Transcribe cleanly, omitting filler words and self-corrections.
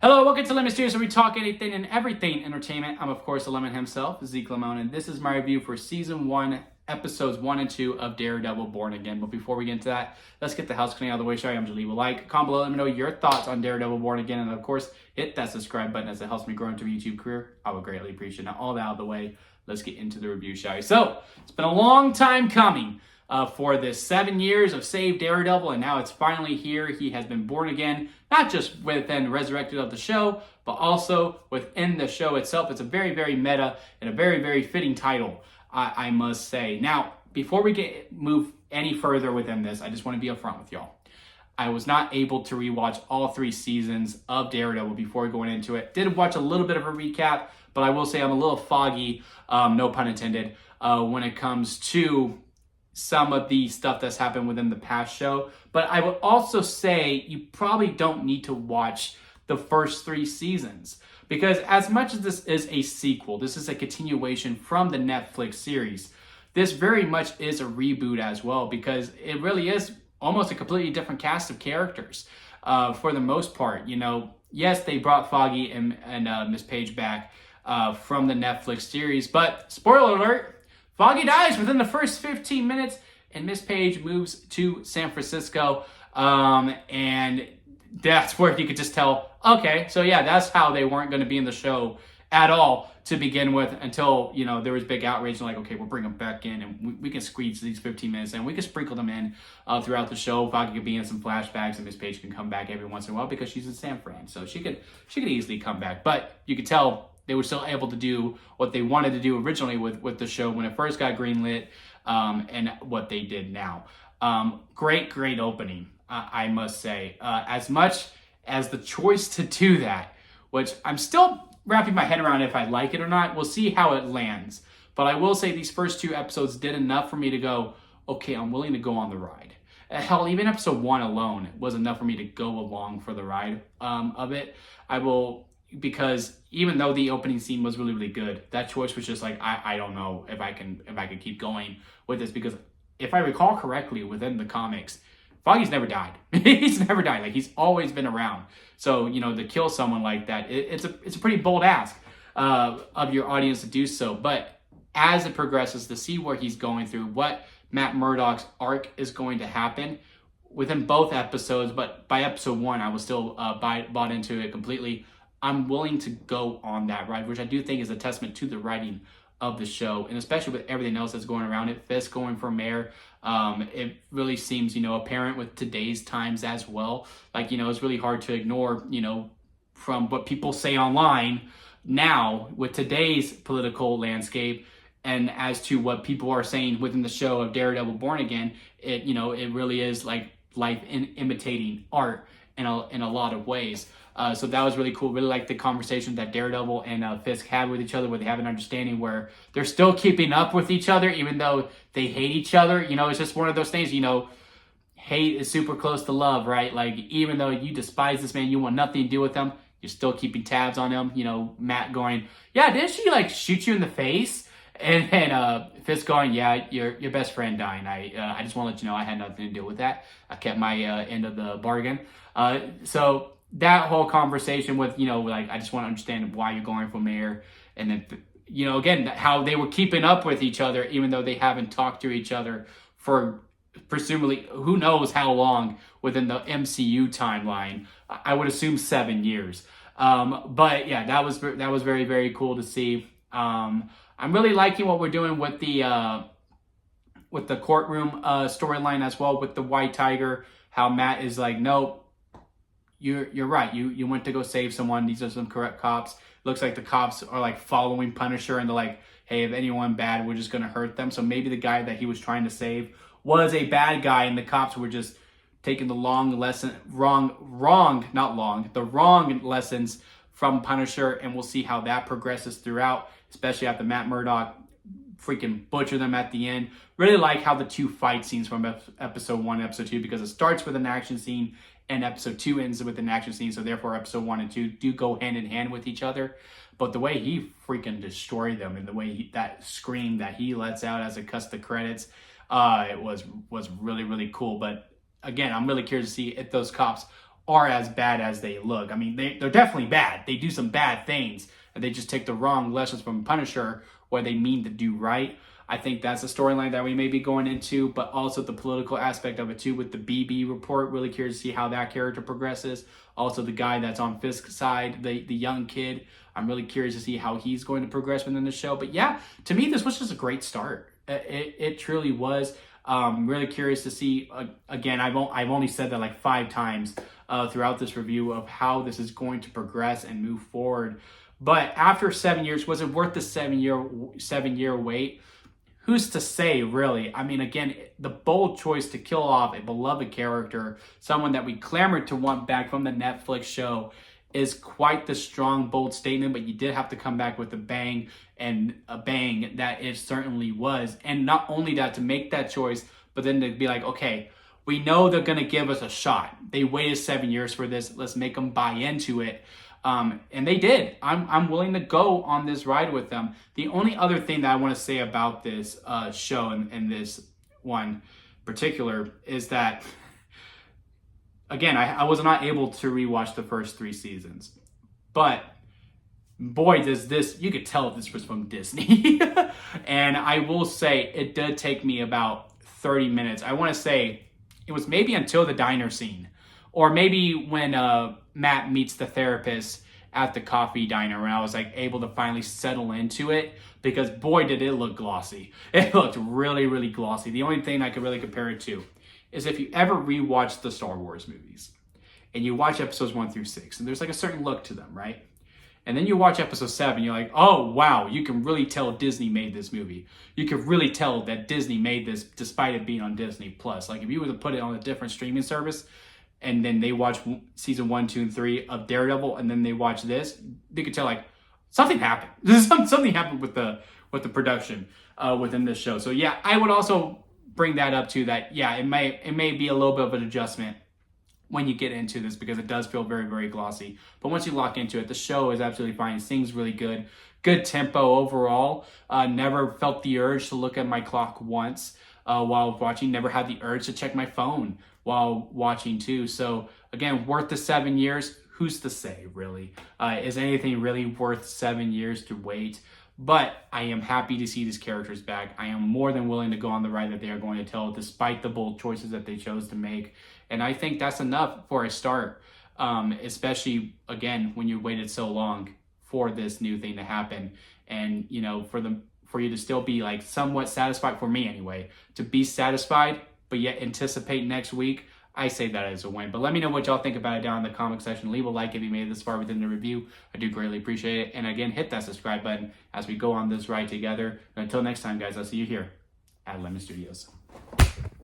Hello, welcome to Lemon Studios, where we talk anything and everything entertainment. I'm, of course, the Lemon himself, Zeke Lemon, and this is my review for Season 1, Episodes 1 and 2 of Daredevil Born Again. But before we get into that, let's get the house cleaning out of the way, shall we? I'm just leave a like, comment below, let me know your thoughts on Daredevil Born Again, and of course, hit that subscribe button as it helps me grow into a YouTube career. I would greatly appreciate it. Now, all that out of the way, let's get into the review, shall we? So, it's been a long time coming. For this 7 years of Save Daredevil, and now it's finally here. He has been born again, not just within Resurrected of the show, but also within the show itself. It's a very, very meta and a very, very fitting title, I must say. Now, before we move any further within this, I just want to be upfront with y'all. I was not able to rewatch all 3 seasons of Daredevil before going into it. Did watch a little bit of a recap, but I will say I'm a little foggy, no pun intended, when it comes to some of the stuff that's happened within the past show. But I would also say you probably don't need to watch the first 3 seasons, because as much as this is a sequel, this is a continuation from the Netflix series, this very much is a reboot as well, because it really is almost a completely different cast of characters for the most part. You know, yes, they brought Foggy and Miss Page back from the Netflix series, but spoiler alert, Foggy dies within the first 15 minutes, and Miss Page moves to San Francisco, and that's where you could just tell, okay, so yeah, that's how they weren't going to be in the show at all to begin with, until, you know, there was big outrage, and like, okay, we'll bring them back in, and we can squeeze these 15 minutes in, we can sprinkle them in throughout the show. Foggy could be in some flashbacks, and Miss Page can come back every once in a while because she's in San Fran, so she could easily come back, but you could tell they were still able to do what they wanted to do originally with the show when it first got greenlit, and what they did now. Great opening, I must say. As much as the choice to do that, which I'm still wrapping my head around if I like it or not, we'll see how it lands. But I will say these first 2 episodes did enough for me to go, okay, I'm willing to go on the ride. Hell, even episode 1 alone was enough for me to go along for the ride of it. Because even though the opening scene was really good, that choice was just like, I don't know if I can keep going with this, because if I recall correctly within the comics, Foggy's never died. He's never died. Like, he's always been around. So, you know, to kill someone like that, it's a pretty bold ask of your audience to do so. But as it progresses, to see where he's going through, what Matt Murdock's arc is going to happen within both episodes, but by episode 1, I was still bought into it completely. I'm willing to go on that ride, which I do think is a testament to the writing of the show, and especially with everything else that's going around it. Fisk going for mayor, it really seems, you know, apparent with today's times as well. Like, you know, it's really hard to ignore, you know, from what people say online now with today's political landscape, and as to what people are saying within the show of Daredevil Born Again, it, you know, it really is like life imitating art in a lot of ways. So that was really cool. Really like the conversation that Daredevil and Fisk had with each other, where they have an understanding where they're still keeping up with each other, even though they hate each other. You know, it's just one of those things, you know, hate is super close to love, right? Like, even though you despise this man, you want nothing to do with him, you're still keeping tabs on him. You know, Matt going, yeah, didn't she like shoot you in the face? And Fisk going, yeah, your best friend dying. I just want to let you know I had nothing to do with that. I kept my end of the bargain. So that whole conversation with, you know, like, I just want to understand why you're going for mayor. And then, you know, again, how they were keeping up with each other, even though they haven't talked to each other for presumably who knows how long within the MCU timeline. I would assume 7 years. But yeah, that was very, very cool to see. I'm really liking what we're doing with the courtroom storyline as well, with the White Tiger. How Matt is like, nope, you're right. You went to go save someone. These are some correct cops. Looks like the cops are like following Punisher, and they're like, hey, if anyone bad, we're just gonna hurt them. So maybe the guy that he was trying to save was a bad guy, and the cops were just taking the wrong lessons from Punisher, and we'll see how that progresses throughout, especially after Matt Murdock freaking butcher them at the end. Really like how the 2 fight scenes from episode 1 and episode 2, because it starts with an action scene and episode 2 ends with an action scene, so therefore episode 1 and 2 do go hand in hand with each other. But the way he freaking destroyed them, and the way that scream that he lets out as it cuts the credits, it was really, really cool. But again, I'm really curious to see if those cops are as bad as they look. I mean, they're definitely bad. They do some bad things, and they just take the wrong lessons from Punisher where they mean to do right. I think that's a storyline that we may be going into, but also the political aspect of it too with the BB report. Really curious to see how that character progresses. Also the guy that's on Fisk's side, the young kid. I'm really curious to see how he's going to progress within the show. But yeah, to me, this was just a great start. It truly was. Really curious to see, again, I've only said that like 5 times throughout this review of how this is going to progress and move forward. But after 7 years, was it worth the 7-year wait? Who's to say, really? I mean, again, the bold choice to kill off a beloved character, someone that we clamored to want back from the Netflix show, is quite the strong, bold statement, but you did have to come back with a bang, and a bang that it certainly was. And not only that, to make that choice, but then to be like, okay, we know they're going to give us a shot. They waited 7 years for this. Let's make them buy into it. And they did. I'm willing to go on this ride with them. The only other thing that I want to say about this show and this one particular is that, again, I was not able to rewatch the first 3 seasons. But boy, does this, you could tell this was from Disney. And I will say it did take me about 30 minutes. I want to say it was maybe until the diner scene. Or maybe when Matt meets the therapist at the coffee diner, when I was like able to finally settle into it, because boy, did it look glossy. It looked really, really glossy. The only thing I could really compare it to is if you ever rewatch the Star Wars movies and you watch episodes 1 through 6, and there's like a certain look to them, right? And then you watch episode 7, you're like, oh, wow, you can really tell Disney made this movie. You can really tell that Disney made this despite it being on Disney Plus. Like if you were to put it on a different streaming service, and then they watch season 1, 2, and 3 of Daredevil, and then they watch this, they could tell like something happened. Something happened with the production within this show. So yeah, I would also bring that up too. That yeah, it may be a little bit of an adjustment when you get into this, because it does feel very, very glossy. But once you lock into it, the show is absolutely fine. It sings really good. Good tempo overall. Never felt the urge to look at my clock once while watching. Never had the urge to check my phone while watching too. So again, worth the 7 years? Who's to say, really? Is anything really worth 7 years to wait? But I am happy to see these characters back. I am more than willing to go on the ride that they are going to tell, despite the bold choices that they chose to make. And I think that's enough for a start, especially, again, when you waited so long for this new thing to happen. And, you know, for you to still be like somewhat satisfied, for me anyway, to be satisfied, but yet anticipate next week, I say that as a win. But let me know what y'all think about it down in the comment section. Leave a like if you made it this far within the review. I do greatly appreciate it. And again, hit that subscribe button as we go on this ride together. And until next time, guys, I'll see you here at Lemon Studios.